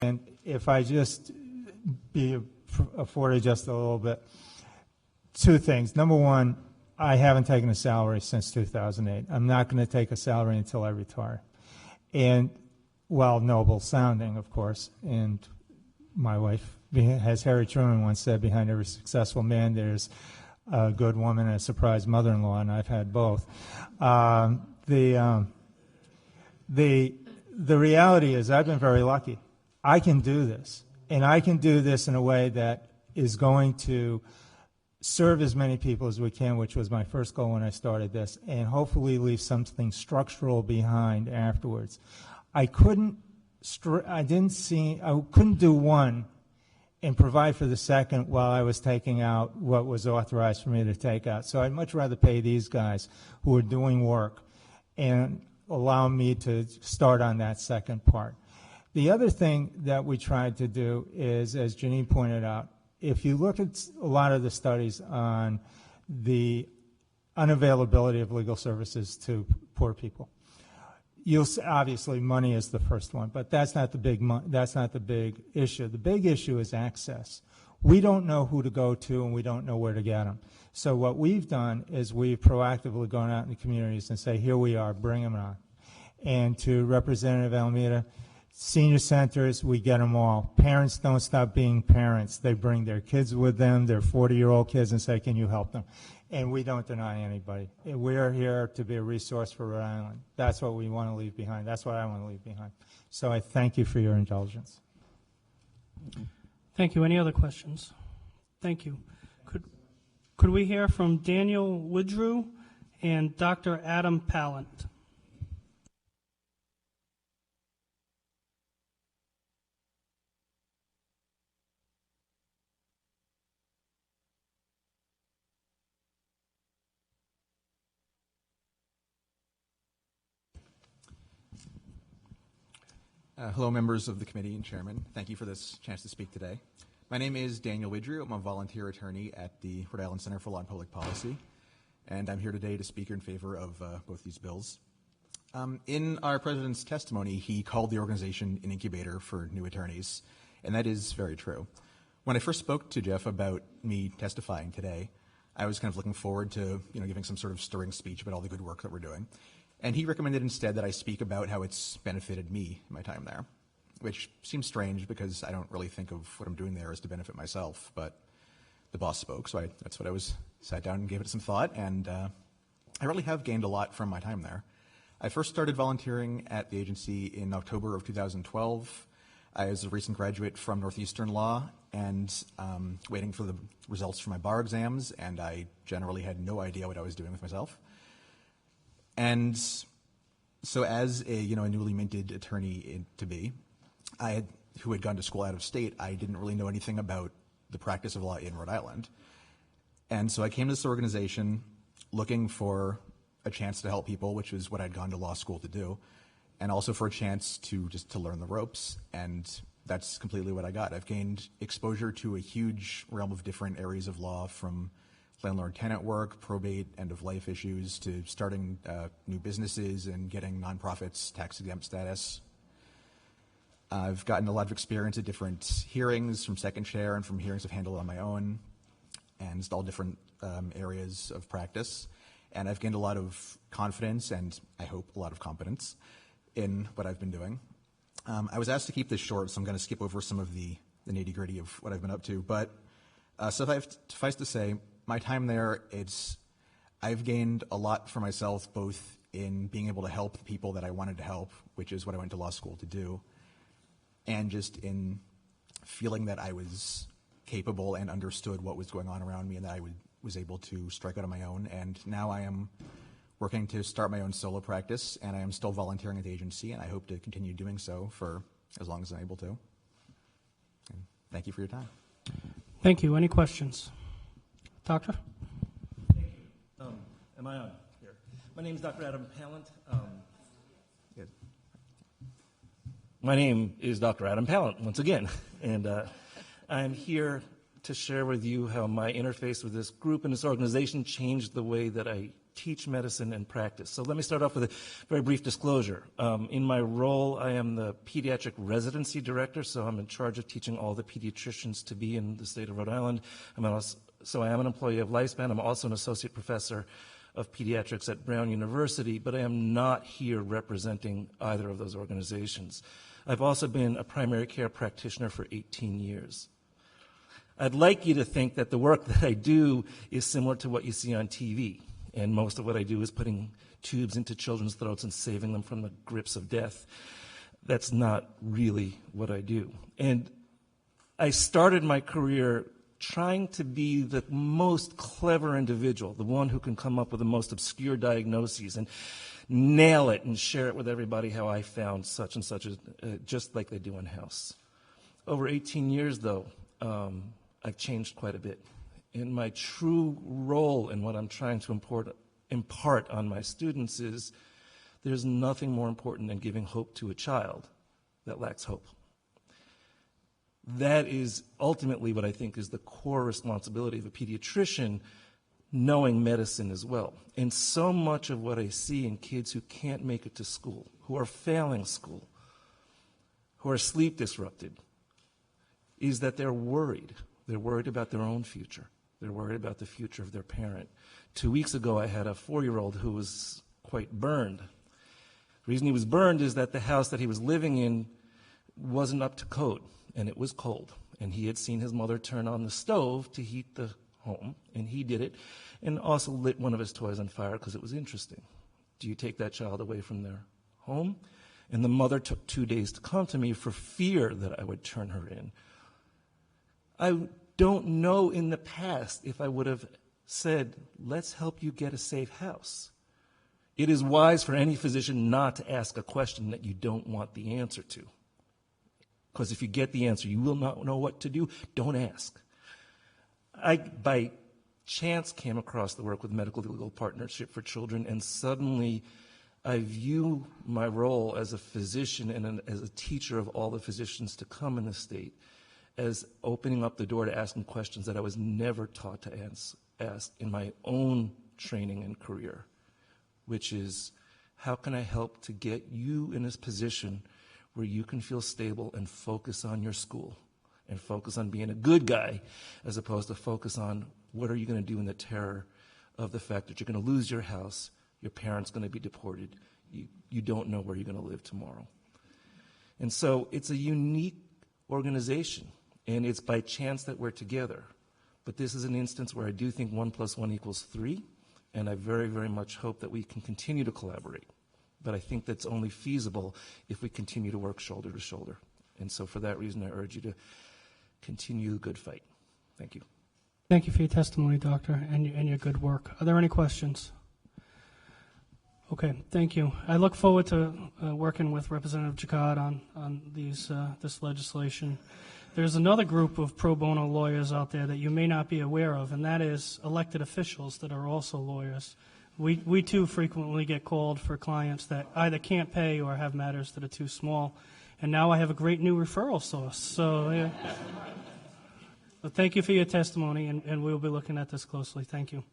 And if I just be afforded just a little bit, two things. Number one, I haven't taken a salary since 2008. I'm not going to take a salary until I retire. And, well, noble sounding, of course. And my wife, as Harry Truman once said, behind every successful man there's a good woman and a surprise mother-in-law, and I've had both. The reality is I've been very lucky. I can do this, and I can do this in a way that is going to serve as many people as we can, which was my first goal when I started this, and hopefully leave something structural behind afterwards. I couldn't do one and provide for the second while I was taking out what was authorized for me to take out. So I'd much rather pay these guys who are doing work and allow me to start on that second part. The other thing that we tried to do is, as Janine pointed out, if you look at a lot of the studies on the unavailability of legal services to poor people, you'll see, obviously money is the first one, but that's not the big issue. The big issue is access. We don't know who to go to, and we don't know where to get them. So what we've done is we've proactively gone out in the communities and say, here we are, bring them on. And to Representative Almeida, senior centers, we get them all. Parents don't stop being parents. They bring their kids with them, their 40-year-old kids, and say, can you help them? And we don't deny anybody. We're here to be a resource for Rhode Island. That's what we want to leave behind. That's what I want to leave behind. So I thank you for your indulgence. Thank you. Any other questions? Thank you. Could we hear from Daniel Woodrew and Dr. Adam Pallant? Hello, members of the committee and chairman. Thank you for this chance to speak today. My name is Daniel Widrew. I'm a volunteer attorney at the Rhode Island Center for Law and Public Policy, and I'm here today to speak in favor of both these bills. In our president's testimony, he called the organization an incubator for new attorneys, and that is very true. When I first spoke to Jeff about me testifying today, I was kind of looking forward to giving some sort of stirring speech about all the good work that we're doing. And he recommended instead that I speak about how it's benefited me in my time there, which seems strange because I don't really think of what I'm doing there as to benefit myself, but the boss spoke, so that's what I sat down and gave it some thought, and I really have gained a lot from my time there. I first started volunteering at the agency in October of 2012. I was a recent graduate from Northeastern Law and waiting for the results for my bar exams, and I generally had no idea what I was doing with myself. And so as a newly minted attorney to-be, who had gone to school out of state, I didn't really know anything about the practice of law in Rhode Island. And so I came to this organization looking for a chance to help people, which is what I'd gone to law school to do, and also for a chance to learn the ropes, and that's completely what I got. I've gained exposure to a huge realm of different areas of law, from landlord-tenant work, probate, end-of-life issues, to starting new businesses and getting nonprofits tax-exempt status. I've gotten a lot of experience at different hearings from second chair and from hearings I've handled on my own, and all different areas of practice. And I've gained a lot of confidence and, I hope, a lot of competence in what I've been doing. I was asked to keep this short, so I'm going to skip over some of the nitty-gritty of what I've been up to. But suffice to say, my time there, I've gained a lot for myself, both in being able to help the people that I wanted to help, which is what I went to law school to do, and just in feeling that I was capable and understood what was going on around me, and that I was able to strike out on my own. And now I am working to start my own solo practice, and I am still volunteering at the agency, and I hope to continue doing so for as long as I'm able to. And thank you for your time. Thank you. Any questions? Doctor? Thank you. Am I on here? My name is Dr. Adam Pallant. My name is Dr. Adam Pallant, once again, and I'm here to share with you how my interface with this group and this organization changed the way that I teach medicine and practice. So let me start off with a very brief disclosure. In my role, I am the pediatric residency director, so I'm in charge of teaching all the pediatricians to be in the state of Rhode Island. So I am an employee of Lifespan. I'm also an associate professor of pediatrics at Brown University, but I am not here representing either of those organizations. I've also been a primary care practitioner for 18 years. I'd like you to think that the work that I do is similar to what you see on TV, and most of what I do is putting tubes into children's throats and saving them from the grips of death. That's not really what I do. And I started my career trying to be the most clever individual, the one who can come up with the most obscure diagnoses and nail it and share it with everybody how I found such and such, just like they do in-house. Over 18 years, though, I've changed quite a bit. And my true role in what I'm trying to impart on my students is there's nothing more important than giving hope to a child that lacks hope. That is ultimately what I think is the core responsibility of a pediatrician, knowing medicine as well. And so much of what I see in kids who can't make it to school, who are failing school, who are sleep disrupted, is that they're worried. They're worried about their own future. They're worried about the future of their parent. 2 weeks ago, I had a 4-year-old who was quite burned. The reason he was burned is that the house that he was living in wasn't up to code, and it was cold. And he had seen his mother turn on the stove to heat the home, and he did it, and also lit one of his toys on fire because it was interesting. Do you take that child away from their home? And the mother took 2 days to come to me for fear that I would turn her in. I don't know in the past if I would have said, let's help you get a safe house. It is wise for any physician not to ask a question that you don't want the answer to. Because if you get the answer, you will not know what to do. Don't ask. I, by chance, came across the work with Medical Legal Partnership for Children, and suddenly I view my role as a physician and as a teacher of all the physicians to come in the state as opening up the door to asking questions that I was never taught to ask in my own training and career, which is, how can I help to get you in this position where you can feel stable and focus on your school and focus on being a good guy as opposed to focus on what are you going to do in the terror of the fact that you're going to lose your house, your parents going to be deported, you don't know where you're going to live tomorrow. And so it's a unique organization, and it's by chance that we're together. But this is an instance where I do think 1 + 1 = 3, and I very, very much hope that we can continue to collaborate. But I think that's only feasible if we continue to work shoulder to shoulder. And so for that reason, I urge you to continue the good fight. Thank you. Thank you for your testimony, Doctor, and your good work. Are there any questions? Okay, thank you. I look forward to working with Representative Jacquard on this legislation. There's another group of pro bono lawyers out there that you may not be aware of, and that is elected officials that are also lawyers. We too frequently get called for clients that either can't pay or have matters that are too small. And now I have a great new referral source. So, yeah. But thank you for your testimony, and we'll be looking at this closely. Thank you.